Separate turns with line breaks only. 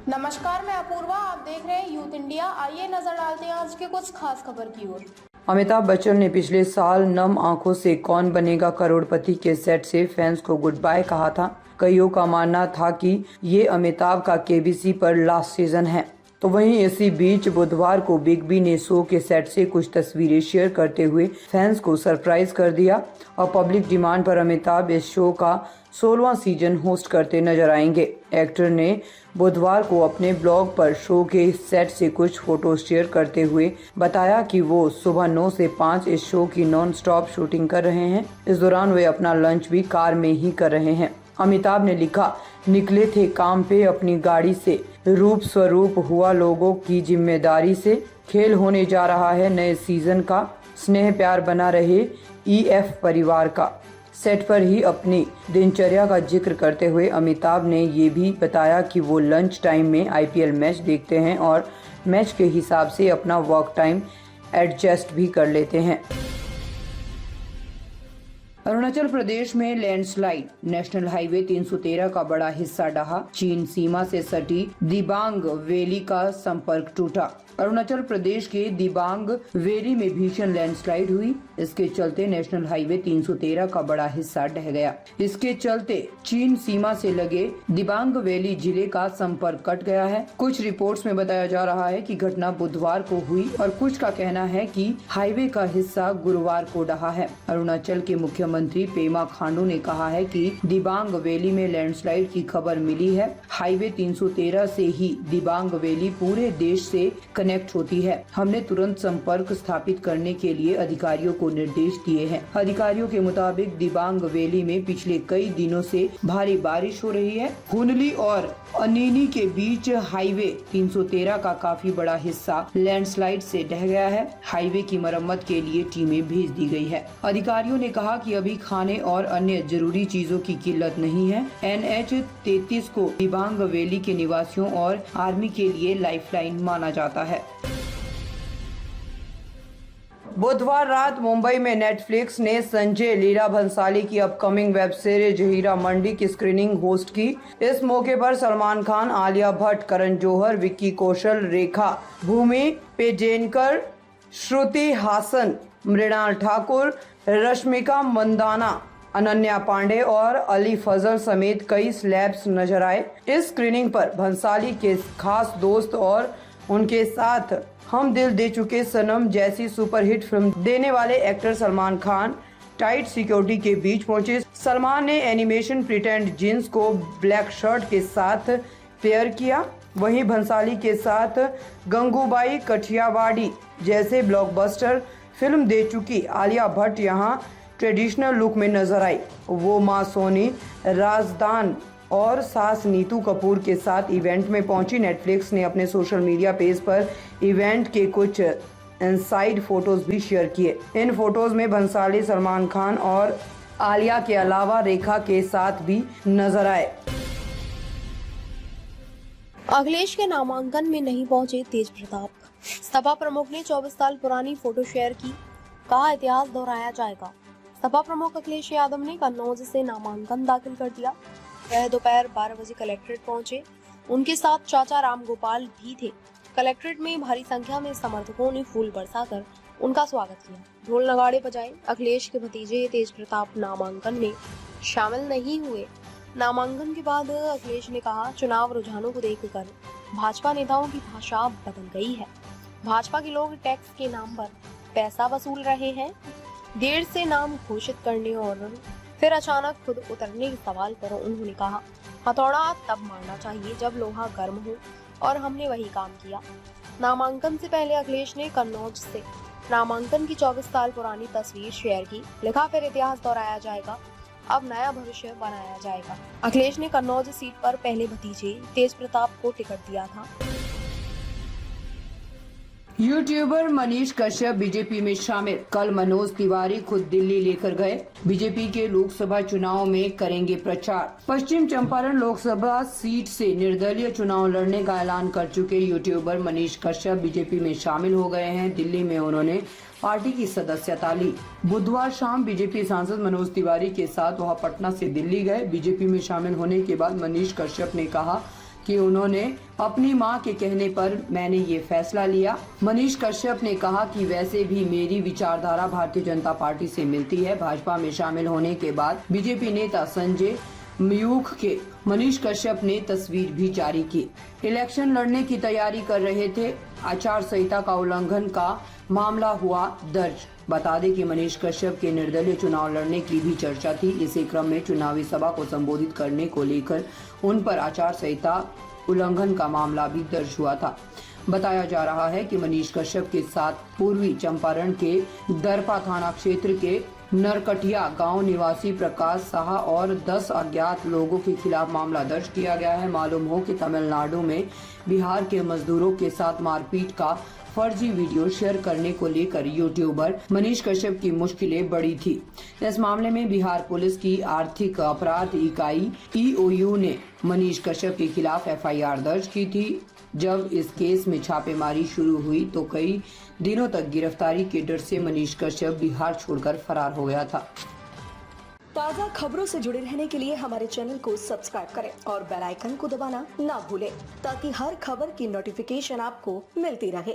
नमस्कार, मैं अपूर्वा। आप देख रहे हैं यूथ इंडिया। आइए नजर डालते हैं आज के कुछ खास खबर की ओर।
अमिताभ बच्चन ने पिछले साल नम आंखों से कौन बनेगा करोड़पति के सेट से फैंस को गुड बाय कहा था। कईयों का मानना था कि ये अमिताभ का केबीसी पर लास्ट सीजन है। तो वहीं इसी बीच बुधवार को बिग बी ने शो के सेट से कुछ तस्वीरें शेयर करते हुए फैंस को सरप्राइज कर दिया और पब्लिक डिमांड पर अमिताभ इस शो का 16वां सीजन होस्ट करते नजर आएंगे। एक्टर ने बुधवार को अपने ब्लॉग पर शो के सेट से कुछ फोटो शेयर करते हुए बताया कि वो सुबह 9 से 5 इस शो की नॉन स्टॉप शूटिंग कर रहे हैं। इस दौरान वे अपना लंच भी कार में ही कर रहे हैं। अमिताभ ने लिखा, निकले थे काम पे अपनी गाड़ी से, रूप स्वरूप हुआ लोगों की जिम्मेदारी से, खेल होने जा रहा है नए सीजन का, स्नेह प्यार बना रहे EF परिवार का। सेट पर ही अपनी दिनचर्या का जिक्र करते हुए अमिताभ ने ये भी बताया कि वो लंच टाइम में IPL मैच देखते हैं और मैच के हिसाब से अपना वर्क टाइम एडजस्ट भी कर लेते हैं। अरुणाचल प्रदेश में लैंडस्लाइड, नेशनल हाईवे 313 का बड़ा हिस्सा ढहा, चीन सीमा से सटी दिबांग वैली का संपर्क टूटा। अरुणाचल प्रदेश के दिबांग वैली में भीषण लैंडस्लाइड हुई। इसके चलते नेशनल हाईवे 313 का बड़ा हिस्सा ढह गया। इसके चलते चीन सीमा से लगे दिबांग वैली जिले का संपर्क कट गया है। कुछ रिपोर्ट्स में बताया जा रहा है कि घटना बुधवार को हुई और कुछ का कहना है कि हाईवे का हिस्सा गुरुवार को ढहा है। अरुणाचल के मुख्यमंत्री पेमा खांडू ने कहा है कि दिबांग वैली में लैंडस्लाइड की खबर मिली है। हाईवे 313 से ही दिबांग वैली पूरे देश से कनेक्ट होती है। हमने तुरंत संपर्क स्थापित करने के लिए अधिकारियों को निर्देश दिए हैं। अधिकारियों के मुताबिक दिबांग वैली में पिछले कई दिनों से भारी बारिश हो रही है। हुनली और अनिनी के बीच हाईवे 313 का काफी बड़ा हिस्सा लैंडस्लाइड से ढह गया है। हाईवे की मरम्मत के लिए टीमें भेज दी गई है। अधिकारियों ने कहा कि अभी खाने और अन्य जरूरी चीजों की किल्लत नहीं है। NH 33 को दिबांग वैली के निवासियों और आर्मी के लिए लाइफलाइन माना जाता है। बुधवार रात मुंबई में नेटफ्लिक्स ने संजय लीला भंसाली की upcoming web series Heera Mandi की स्क्रीनिंग होस्ट की। इस मौके पर सलमान खान, आलिया भट्ट, करण जौहर, विक्की कौशल, रेखा भूमि पेजेनकर, श्रुति हासन, मृणाल ठाकुर, रश्मिका मंदाना, अनन्या पांडे और अली फजल समेत कई सेलेब्स नजर आए। इस स्क्रीनिंग पर भंसाली के खास दोस्त और उनके साथ हम दिल दे चुके सनम जैसी सुपरहिट फिल्म देने वाले actor Salman Khan tight security के बीच पहुंचे। सलमान ने एनिमेशन प्रिटेंड जींस को ब्लैक शर्ट के साथ पेयर किया। वहीं भंसाली के साथ गंगूबाई कठियावाड़ी जैसे ब्लॉकबस्टर फिल्म दे चुकी आलिया भट्ट यहाँ ट्रेडिशनल लुक में नजर आई। वो मां सोनी, राजदान और सास नीतू कपूर के साथ इवेंट में पहुंची। नेटफ्लिक्स ने अपने सोशल मीडिया पेज पर इवेंट के कुछ इनसाइड फोटोज भी शेयर किए। इन फोटोज में भंसाली सलमान खान और आलिया के अलावा रेखा के साथ भी नजर आए।
अखिलेश के नामांकन में नहीं पहुंचे तेज प्रताप। सपा प्रमुख ने 24 साल पुरानी फोटो शेयर की, कहा इतिहास दोहराया जाएगा। सपा प्रमुख अखिलेश यादव ने कन्नौज से नामांकन दाखिल कर दिया। वह दोपहर 12 बजे कलेक्ट्रेट पहुंचे। उनके साथ चाचा राम गोपाल भी थे। कलेक्ट्रेट में भारी संख्या में समर्थकों ने फूल बरसाकर उनका स्वागत किया, ढोल नगाड़े बजाए। अखिलेश के भतीजे तेज प्रताप नामांकन में शामिल नहीं हुए। नामांकन के बाद अखिलेश ने कहा, चुनाव रुझानों को देखकर भाजपा नेताओं की भाषा बदल गई है। भाजपा के लोग टैक्स के नाम पर पैसा वसूल रहे हैं। देर से नाम घोषित करने और फिर अचानक खुद उतरने के सवाल पर उन्होंने कहा, हथौड़ा तब मारना चाहिए जब लोहा गर्म हो, और हमने वही काम किया। नामांकन से पहले अखिलेश ने कन्नौज से नामांकन की 24 साल पुरानी तस्वीर शेयर की, लिखा फिर इतिहास दोहराया जाएगा, अब नया भविष्य बनाया जाएगा। अखिलेश ने कन्नौज सीट पर पहले भतीजे तेज प्रताप को टिकट दिया था।
यूट्यूबर मनीष कश्यप बीजेपी में शामिल। कल मनोज तिवारी खुद दिल्ली लेकर गए। बीजेपी के लोकसभा चुनाव में करेंगे प्रचार। पश्चिम चंपारण लोकसभा सीट से निर्दलीय चुनाव लड़ने का ऐलान कर चुके यूट्यूबर मनीष कश्यप बीजेपी में शामिल हो गए हैं। दिल्ली में उन्होंने पार्टी की सदस्यता ली। बुधवार शाम बीजेपी सांसद मनोज तिवारी के साथ वह पटना से दिल्ली गए। बीजेपी में शामिल होने के बाद मनीष कश्यप ने कहा कि उन्होंने अपनी मां के कहने पर मैंने ये फैसला लिया। मनीष कश्यप ने कहा कि वैसे भी मेरी विचारधारा भारतीय जनता पार्टी से मिलती है। भाजपा में शामिल होने के बाद बीजेपी नेता संजय मयूख के मनीष कश्यप ने तस्वीर भी जारी की। इलेक्शन लड़ने की तैयारी कर रहे थे। आचार संहिता का उल्लंघन का मामला हुआ दर्ज। बता दें कि मनीष कश्यप के निर्दलीय चुनाव लड़ने की भी चर्चा थी। इसी क्रम में चुनावी सभा को संबोधित करने को लेकर उन पर आचार संहिता उल्लंघन का मामला भी दर्ज हुआ था। बताया जा रहा है कि मनीष कश्यप के साथ पूर्वी चंपारण के दरपा थाना क्षेत्र के नरकटिया गांव निवासी प्रकाश साहा और 10 अज्ञात लोगों के खिलाफ मामला दर्ज किया गया है। मालूम हो कि तमिलनाडु में बिहार के मजदूरों के साथ मारपीट का फर्जी वीडियो शेयर करने को लेकर यूट्यूबर मनीष कश्यप की मुश्किलें बढ़ी थी। इस मामले में बिहार पुलिस की आर्थिक अपराध इकाई EOU ने मनीष कश्यप के खिलाफ FIR दर्ज की थी। जब इस केस में छापेमारी शुरू हुई तो कई दिनों तक गिरफ्तारी के डर से मनीष कश्यप बिहार छोड़कर फरार हो गया था।
ताज़ा खबरों से जुड़े रहने के लिए हमारे चैनल को सब्सक्राइब करें और बेल आइकन को दबाना ना भूलें ताकि हर खबर की नोटिफिकेशन आपको मिलती रहे।